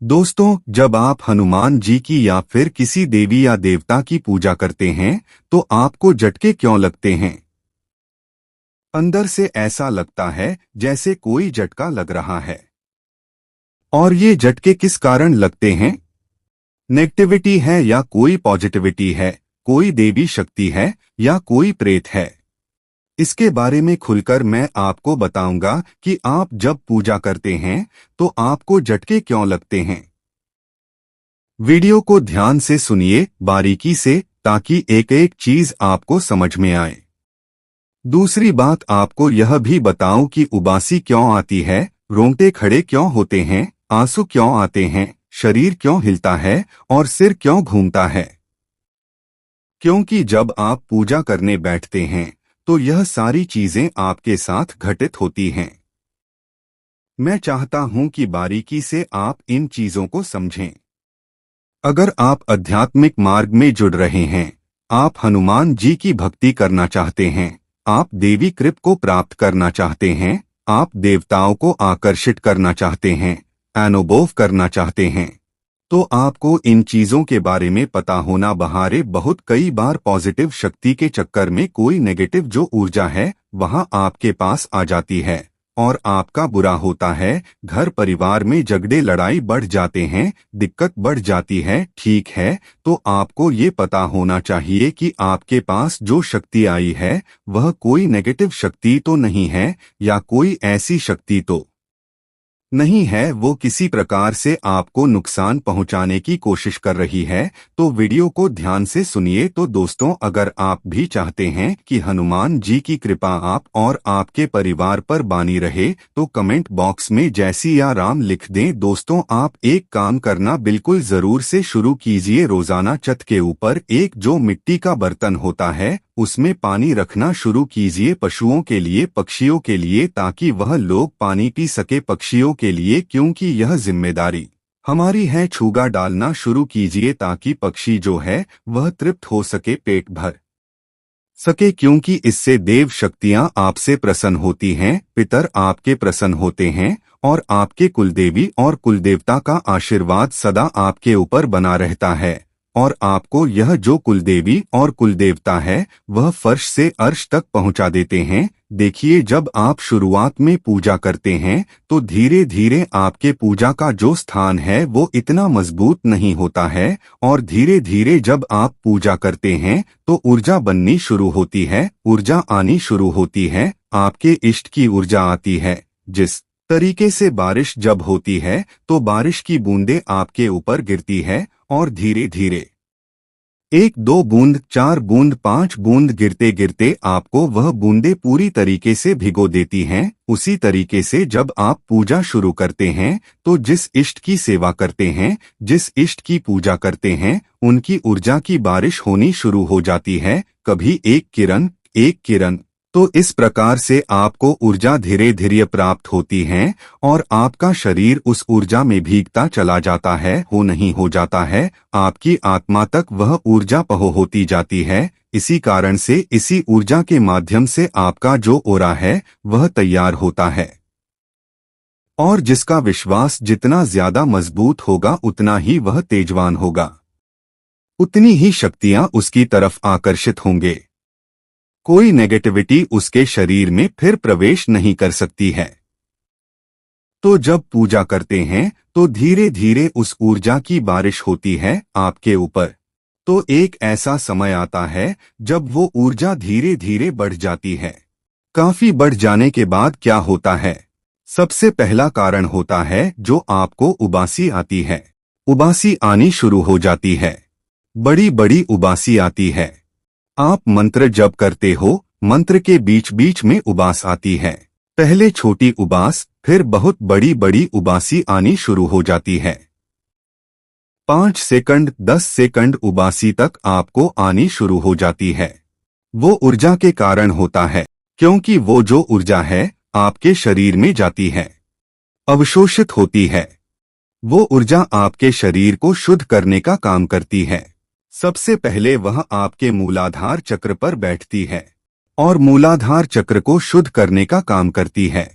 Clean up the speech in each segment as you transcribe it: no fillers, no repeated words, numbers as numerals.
दोस्तों, जब आप हनुमान जी की या फिर किसी देवी या देवता की पूजा करते हैं तो आपको झटके क्यों लगते हैं? अंदर से ऐसा लगता है जैसे कोई झटका लग रहा है। और ये झटके किस कारण लगते हैं? नेगेटिविटी है या कोई पॉजिटिविटी है? कोई देवी शक्ति है या कोई प्रेत है? इसके बारे में खुलकर मैं आपको बताऊंगा कि आप जब पूजा करते हैं तो आपको झटके क्यों लगते हैं। वीडियो को ध्यान से सुनिए, बारीकी से, ताकि एक एक चीज आपको समझ में आए। दूसरी बात, आपको यह भी बताऊं कि उबासी क्यों आती है, रोंगटे खड़े क्यों होते हैं, आंसू क्यों आते हैं, शरीर क्यों हिलता है और सिर क्यों घूमता है। क्योंकि जब आप पूजा करने बैठते हैं तो यह सारी चीजें आपके साथ घटित होती हैं। मैं चाहता हूं कि बारीकी से आप इन चीजों को समझें। अगर आप आध्यात्मिक मार्ग में जुड़ रहे हैं, आप हनुमान जी की भक्ति करना चाहते हैं, आप देवी कृपा को प्राप्त करना चाहते हैं, आप देवताओं को आकर्षित करना चाहते हैं, अनुभव करना चाहते हैं, तो आपको इन चीजों के बारे में पता होना बहारे बहुत कई बार पॉजिटिव शक्ति के चक्कर में कोई नेगेटिव जो ऊर्जा है वहां आपके पास आ जाती है और आपका बुरा होता है। घर परिवार में झगड़े लड़ाई बढ़ जाते हैं, दिक्कत बढ़ जाती है। ठीक है, तो आपको ये पता होना चाहिए कि आपके पास जो शक्ति आई है वह कोई नेगेटिव शक्ति तो नहीं है या कोई ऐसी शक्ति तो नहीं है वो किसी प्रकार से आपको नुकसान पहुंचाने की कोशिश कर रही है। तो वीडियो को ध्यान से सुनिए। तो दोस्तों, अगर आप भी चाहते हैं कि हनुमान जी की कृपा आप और आपके परिवार पर बनी रहे तो कमेंट बॉक्स में जय सिया राम लिख दें। दोस्तों, आप एक काम करना बिल्कुल जरूर से शुरू कीजिए। रोजाना छत के ऊपर एक जो मिट्टी का बर्तन होता है उसमें पानी रखना शुरू कीजिए, पशुओं के लिए, पक्षियों के लिए, ताकि वह लोग पानी पी सके पक्षियों के लिए, क्योंकि यह जिम्मेदारी हमारी है। छूगा डालना शुरू कीजिए ताकि पक्षी जो है वह तृप्त हो सके, पेट भर सके, क्योंकि इससे देव शक्तियां आपसे प्रसन्न होती हैं, पितर आपके प्रसन्न होते हैं और आपके कुलदेवी और कुलदेवता का आशीर्वाद सदा आपके ऊपर बना रहता है। और आपको यह जो कुलदेवी और कुलदेवता है वह फर्श से अर्श तक पहुंचा देते हैं। देखिए, जब आप शुरुआत में पूजा करते हैं तो धीरे धीरे आपके पूजा का जो स्थान है वो इतना मजबूत नहीं होता है और धीरे धीरे जब आप पूजा करते हैं तो ऊर्जा बननी शुरू होती है, ऊर्जा आनी शुरू होती है, आपके इष्ट की ऊर्जा आती है। जिस तरीके से बारिश जब होती है तो बारिश की बूंदें आपके ऊपर गिरती है और धीरे धीरे 1-2 बूंद, 4 बूंद, 5 बूंद गिरते गिरते आपको वह बूंदें पूरी तरीके से भिगो देती हैं। उसी तरीके से जब आप पूजा शुरू करते हैं तो जिस इष्ट की सेवा करते हैं, जिस इष्ट की पूजा करते हैं, उनकी ऊर्जा की बारिश होनी शुरू हो जाती है। कभी एक किरण, तो इस प्रकार से आपको ऊर्जा धीरे धीरे प्राप्त होती है और आपका शरीर उस ऊर्जा में भीगता चला जाता है, हो नहीं हो जाता है। आपकी आत्मा तक वह ऊर्जा पहो होती जाती है। इसी कारण से इसी ऊर्जा के माध्यम से आपका जो ओरा है वह तैयार होता है और जिसका विश्वास जितना ज्यादा मजबूत होगा उतना ही वह तेजवान होगा, उतनी ही शक्तियां उसकी तरफ आकर्षित होंगे। कोई नेगेटिविटी उसके शरीर में फिर प्रवेश नहीं कर सकती है। तो जब पूजा करते हैं तो धीरे धीरे उस ऊर्जा की बारिश होती है आपके ऊपर। तो एक ऐसा समय आता है जब वो ऊर्जा धीरे धीरे बढ़ जाती है। काफी बढ़ जाने के बाद क्या होता है? सबसे पहला कारण होता है जो आपको उबासी आती है। उबासी आनी शुरू हो जाती है, बड़ी बड़ी उबासी आती है। आप मंत्र जप करते हो, मंत्र के बीच बीच में उबास आती है। पहले छोटी उबास, फिर बहुत बड़ी बड़ी उबासी आनी शुरू हो जाती है। 5 सेकंड, 10 सेकंड उबासी तक आपको आनी शुरू हो जाती है। वो ऊर्जा के कारण होता है, क्योंकि वो जो ऊर्जा है आपके शरीर में जाती है, अवशोषित होती है। वो ऊर्जा आपके शरीर को शुद्ध करने का काम करती है। सबसे पहले वह आपके मूलाधार चक्र पर बैठती है और मूलाधार चक्र को शुद्ध करने का काम करती है।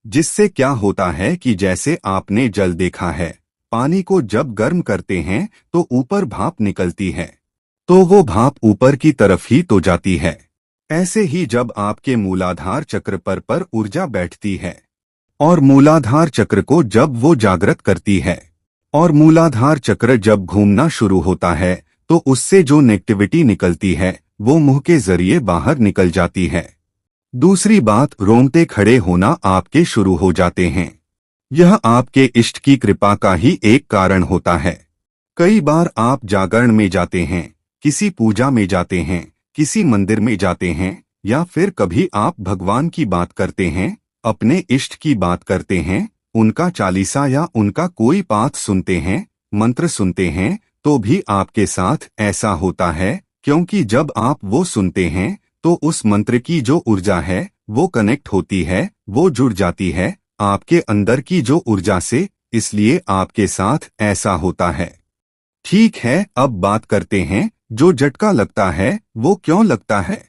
जिससे क्या होता है कि जैसे आपने जल देखा है, पानी को जब गर्म करते हैं तो ऊपर भाप निकलती है, तो वो भाप ऊपर की तरफ ही तो जाती है। ऐसे ही जब आपके मूलाधार चक्र पर ऊर्जा बैठती है और मूलाधार चक्र को जब वो जागृत करती है और मूलाधार चक्र जब घूमना शुरू होता है तो उससे जो नेगेटिविटी निकलती है वो मुंह के जरिए बाहर निकल जाती है। दूसरी बात, रोंगटे खड़े होना आपके शुरू हो जाते हैं। यह आपके इष्ट की कृपा का ही एक कारण होता है। कई बार आप जागरण में जाते हैं, किसी पूजा में जाते हैं, किसी मंदिर में जाते हैं, या फिर कभी आप भगवान की बात करते हैं, अपने इष्ट की बात करते हैं, उनका चालीसा या उनका कोई पाठ सुनते हैं, मंत्र सुनते हैं, तो भी आपके साथ ऐसा होता है, क्योंकि जब आप वो सुनते हैं तो उस मंत्र की जो ऊर्जा है वो कनेक्ट होती है, वो जुड़ जाती है आपके अंदर की जो ऊर्जा से, इसलिए आपके साथ ऐसा होता है। ठीक है, अब बात करते हैं जो झटका लगता है वो क्यों लगता है।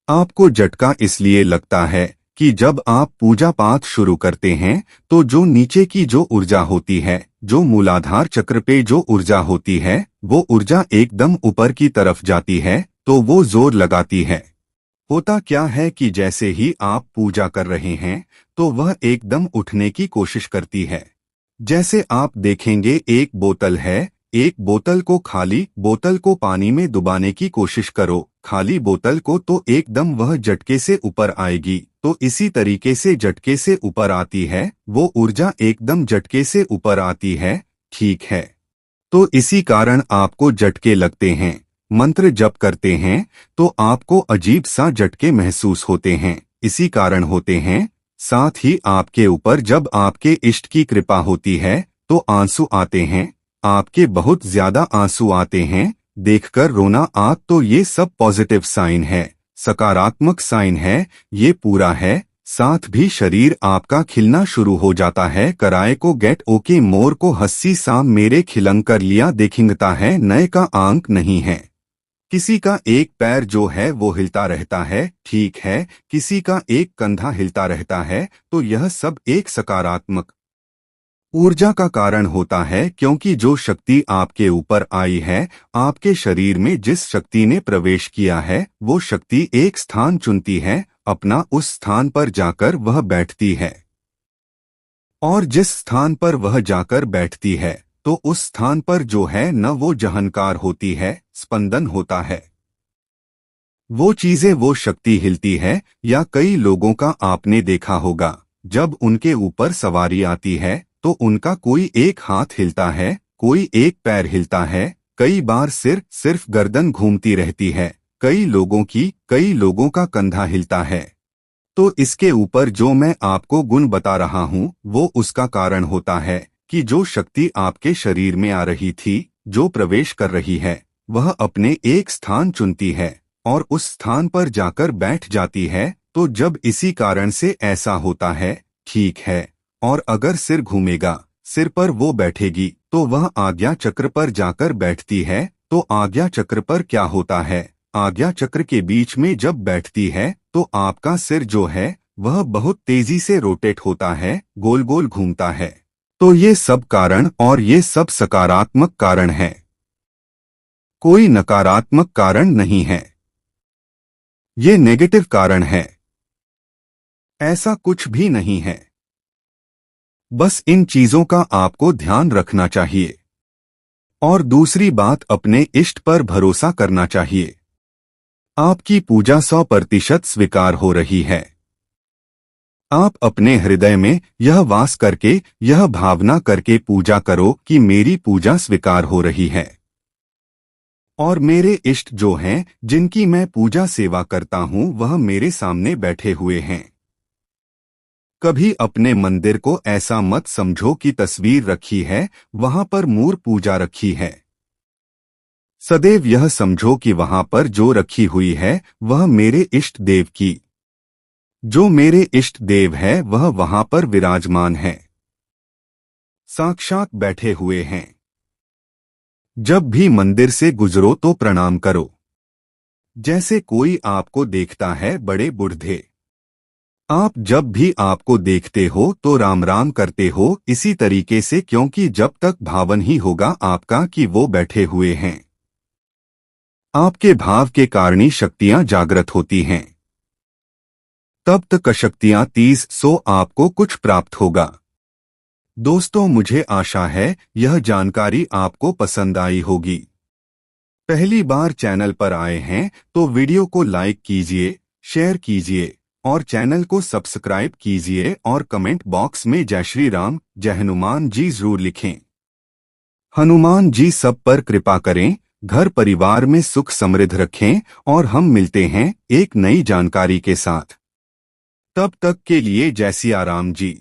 आपको झटका इसलिए लगता है कि जब आप पूजा पाठ शुरू करते हैं तो जो नीचे की जो ऊर्जा होती है, जो मूलाधार चक्र पे जो ऊर्जा होती है, वो ऊर्जा एकदम ऊपर की तरफ जाती है तो वो जोर लगाती है। होता क्या है कि जैसे ही आप पूजा कर रहे हैं तो वह एकदम उठने की कोशिश करती है। जैसे आप देखेंगे एक बोतल है, एक बोतल को खाली बोतल को पानी में डुबाने की कोशिश करो, खाली बोतल को, तो एकदम वह झटके से ऊपर आएगी। तो इसी तरीके से झटके से ऊपर आती है, वो ऊर्जा एकदम झटके से ऊपर आती है। ठीक है, तो इसी कारण आपको झटके लगते हैं। मंत्र जप करते हैं तो आपको अजीब सा झटके महसूस होते हैं, इसी कारण होते हैं। साथ ही आपके ऊपर जब आपके इष्ट की कृपा होती है तो आंसू आते हैं, आपके बहुत ज्यादा आंसू आते हैं, देखकर रोना आ, तो ये सब पॉजिटिव साइन है, सकारात्मक साइन है, ये पूरा है। साथ भी शरीर आपका खिलना शुरू हो जाता है। कराए को गेट ओके मोर को हस्सी साम मेरे खिलंग कर लिया देखिंगता है, नए का आंक नहीं है। किसी का एक पैर जो है वो हिलता रहता है, ठीक है, किसी का एक कंधा हिलता रहता है, तो यह सब एक सकारात्मक ऊर्जा का कारण होता है, क्योंकि जो शक्ति आपके ऊपर आई है, आपके शरीर में जिस शक्ति ने प्रवेश किया है, वो शक्ति एक स्थान चुनती है, अपना उस स्थान पर जाकर वह बैठती है। और जिस स्थान पर वह जाकर बैठती है तो उस स्थान पर जो है न वो जहनकार होती है, स्पंदन होता है, वो चीजें, वो शक्ति हिलती है। या कई लोगों का आपने देखा होगा, जब उनके ऊपर सवारी आती है तो उनका कोई एक हाथ हिलता है, कोई एक पैर हिलता है, कई बार सिर्फ गर्दन घूमती रहती है, कई लोगों का कंधा हिलता है। तो इसके ऊपर जो मैं आपको गुण बता रहा हूँ वो उसका कारण होता है कि जो शक्ति आपके शरीर में आ रही थी, जो प्रवेश कर रही है, वह अपने एक स्थान चुनती है और उस स्थान पर जाकर बैठ जाती है। तो जब इसी कारण से ऐसा होता है, ठीक है, और अगर सिर घूमेगा, सिर पर वो बैठेगी तो वह आज्ञा चक्र पर जाकर बैठती है। तो आज्ञा चक्र पर क्या होता है, आज्ञा चक्र के बीच में जब बैठती है तो आपका सिर जो है वह बहुत तेजी से रोटेट होता है, गोल गोल घूमता है। तो ये सब कारण और ये सब सकारात्मक कारण है, कोई नकारात्मक कारण नहीं है, ये नेगेटिव कारण है, ऐसा कुछ भी नहीं है। बस इन चीजों का आपको ध्यान रखना चाहिए। और दूसरी बात, अपने इष्ट पर भरोसा करना चाहिए। आपकी पूजा 100% स्वीकार हो रही है। आप अपने हृदय में यह वास करके, यह भावना करके पूजा करो कि मेरी पूजा स्वीकार हो रही है और मेरे इष्ट जो हैं, जिनकी मैं पूजा सेवा करता हूँ, वह मेरे सामने बैठे हुए हैं। कभी अपने मंदिर को ऐसा मत समझो कि तस्वीर रखी है, वहां पर मूर्त पूजा रखी है। सदैव यह समझो कि वहां पर जो रखी हुई है वह मेरे इष्ट देव की, जो मेरे इष्ट देव है वह वहां पर विराजमान है, साक्षात बैठे हुए हैं। जब भी मंदिर से गुजरो तो प्रणाम करो। जैसे कोई आपको देखता है, बड़े बूढ़े आप जब भी आपको देखते हो तो राम राम करते हो इसी तरीके से, क्योंकि जब तक भावन ही होगा आपका कि वो बैठे हुए हैं, आपके भाव के कारण ही शक्तियां जागृत होती हैं। तब तक शक्तियां 30 आपको कुछ प्राप्त होगा। दोस्तों, मुझे आशा है यह जानकारी आपको पसंद आई होगी। पहली बार चैनल पर आए हैं तो वीडियो को लाइक कीजिए, शेयर कीजिए और चैनल को सब्सक्राइब कीजिए और कमेंट बॉक्स में जय श्री राम, जय हनुमान जी जरूर लिखें। हनुमान जी सब पर कृपा करें, घर परिवार में सुख समृद्ध रखें और हम मिलते हैं एक नई जानकारी के साथ। तब तक के लिए जय सिया राम जी।